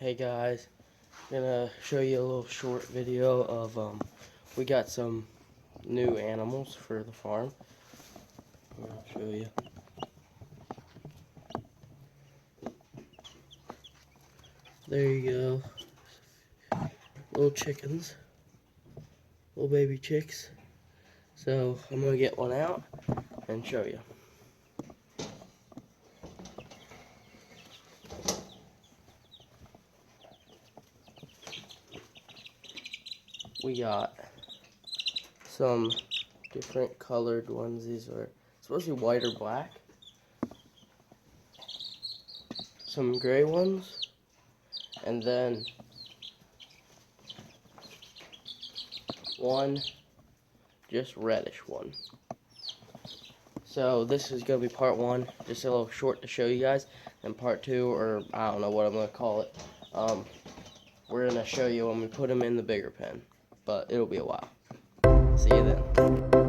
Hey guys, I'm gonna show you a little short video of we got some new animals for the farm. I'll show you. There you go. Little chickens. Little baby chicks. So I'm gonna get one out and show you. We got some different colored ones. These are supposed to be white or black. Some gray ones. And then one just reddish one. So this is going to be part one, just a little short to show you guys, and part two, or I don't know what I'm going to call it, we're going to show you when we put them in the bigger pen, but it'll be a while. See you then.